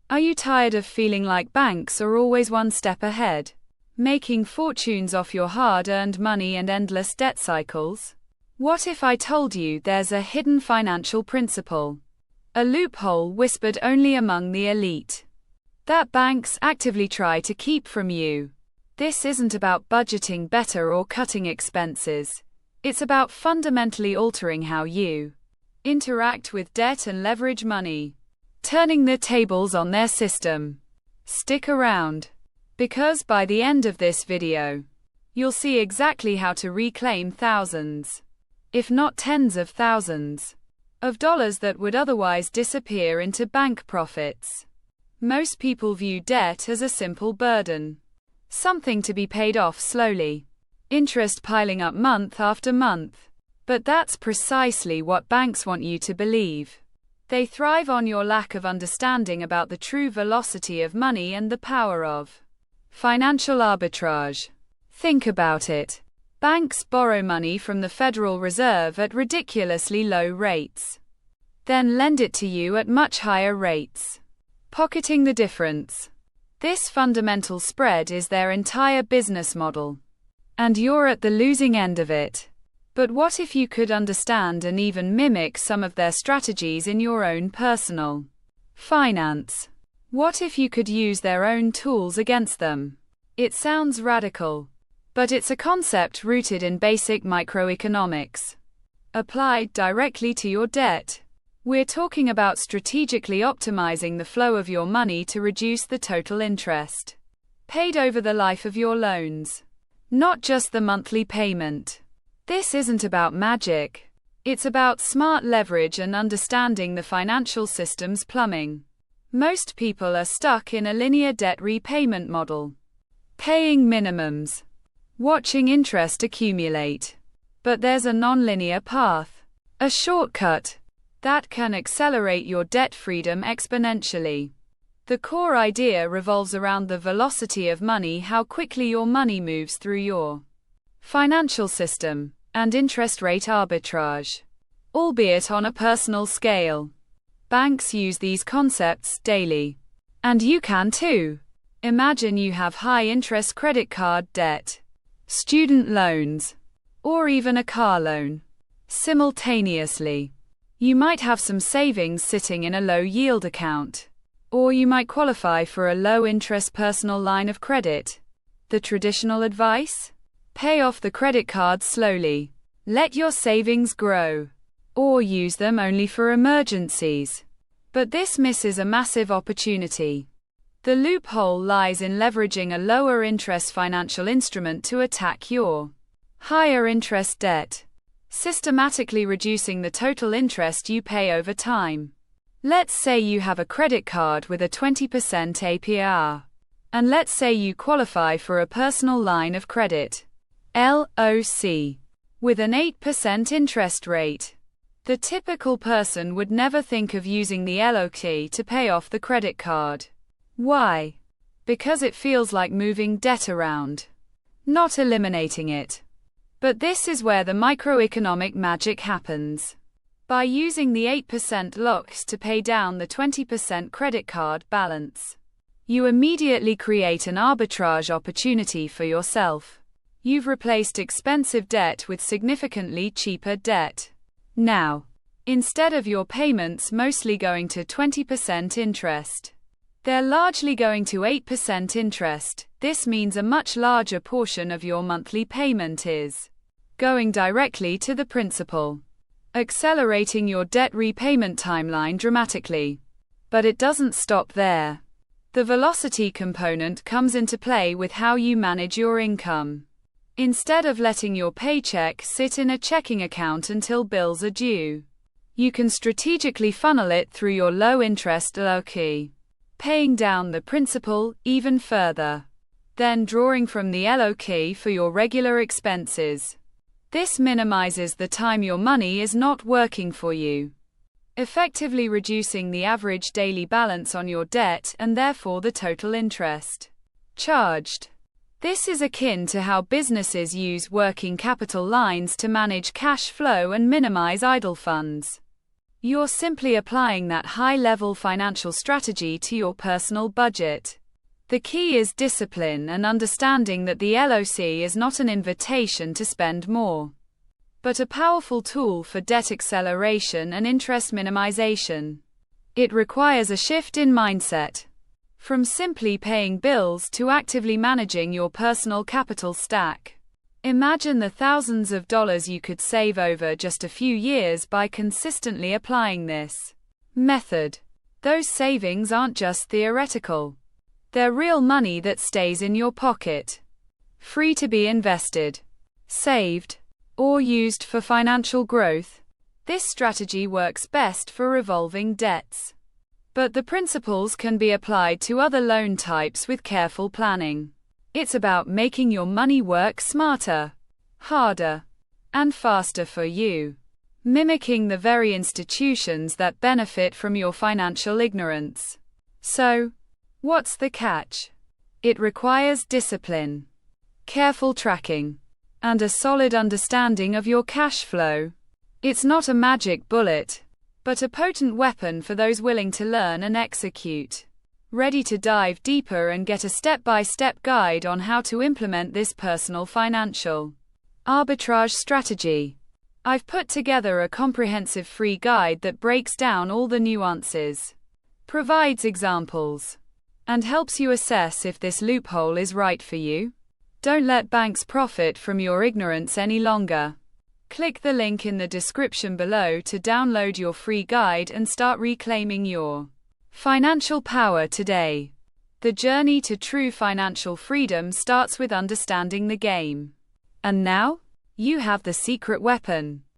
Are you tired of feeling like banks are always one step ahead, making fortunes off your hard-earned money and endless debt cycles? What if I told you there's a hidden financial principle, a loophole whispered only among the elite, that banks actively try to keep from you? This isn't about budgeting better or cutting expenses. It's about fundamentally altering how you interact with debt and leverage money, turning the tables on their system. Stick around, because by the end of this video, you'll see exactly how to reclaim thousands, if not tens of thousands, of dollars that would otherwise disappear into bank profits. Most people view debt as a simple burden, something to be paid off slowly, interest piling up month after month. But that's precisely what banks want you to believe. They thrive on your lack of understanding about the true velocity of money and the power of financial arbitrage. Think about it. Banks borrow money from the Federal Reserve at ridiculously low rates, then lend it to you at much higher rates, pocketing the difference. This fundamental spread is their entire business model, and you're at the losing end of it. But what if you could understand and even mimic some of their strategies in your own personal finance? What if you could use their own tools against them? It sounds radical, but it's a concept rooted in basic microeconomics, applied directly to your debt. We're talking about strategically optimizing the flow of your money to reduce the total interest paid over the life of your loans, not just the monthly payment. This isn't about magic. It's about smart leverage and understanding the financial system's plumbing. Most people are stuck in a linear debt repayment model, paying minimums, watching interest accumulate. But there's a non-linear path, a shortcut, that can accelerate your debt freedom exponentially. The core idea revolves around the velocity of money, how quickly your money moves through your financial system, and interest rate arbitrage, albeit on a personal scale. Banks use these concepts daily, and you can too. Imagine you have high-interest credit card debt, student loans, or even a car loan. Simultaneously, you might have some savings sitting in a low-yield account, or you might qualify for a low-interest personal line of credit. The traditional advice? Pay off the credit card slowly, let your savings grow, or use them only for emergencies. But this misses a massive opportunity. The loophole lies in leveraging a lower-interest financial instrument to attack your higher-interest debt, systematically reducing the total interest you pay over time. Let's say you have a credit card with a 20% APR, and let's say you qualify for a personal line of credit, LOC, with an 8% interest rate. The typical person would never think of using the LOC to pay off the credit card. Why? Because it feels like moving debt around, not eliminating it. But this is where the microeconomic magic happens. By using the 8% LOCs to pay down the 20% credit card balance, you immediately create an arbitrage opportunity for yourself. You've replaced expensive debt with significantly cheaper debt. Now, instead of your payments mostly going to 20% interest, they're largely going to 8% interest. This means a much larger portion of your monthly payment is going directly to the principal, accelerating your debt repayment timeline dramatically. But it doesn't stop there. The velocity component comes into play with how you manage your income. Instead of letting your paycheck sit in a checking account until bills are due, you can strategically funnel it through your low-interest LOC, paying down the principal even further, then drawing from the LOC for your regular expenses. This minimizes the time your money is not working for you, effectively reducing the average daily balance on your debt and therefore the total interest charged. This is akin to how businesses use working capital lines to manage cash flow and minimize idle funds. You're simply applying that high-level financial strategy to your personal budget. The key is discipline and understanding that the LOC is not an invitation to spend more, but a powerful tool for debt acceleration and interest minimization. It requires a shift in mindset, from simply paying bills to actively managing your personal capital stack. Imagine the thousands of dollars you could save over just a few years by consistently applying this method. Those savings aren't just theoretical. They're real money that stays in your pocket, free to be invested, saved, or used for financial growth. This strategy works best for revolving debts, but the principles can be applied to other loan types with careful planning. It's about making your money work smarter, harder, and faster for you, mimicking the very institutions that benefit from your financial ignorance. So, what's the catch? It requires discipline, careful tracking, and a solid understanding of your cash flow. It's not a magic bullet, but a potent weapon for those willing to learn and execute. Ready to dive deeper and get a step-by-step guide on how to implement this personal financial arbitrage strategy? I've put together a comprehensive free guide that breaks down all the nuances, provides examples, and helps you assess if this loophole is right for you. Don't let banks profit from your ignorance any longer. Click the link in the description below to download your free guide and start reclaiming your financial power today. The journey to true financial freedom starts with understanding the game. And now, you have the secret weapon.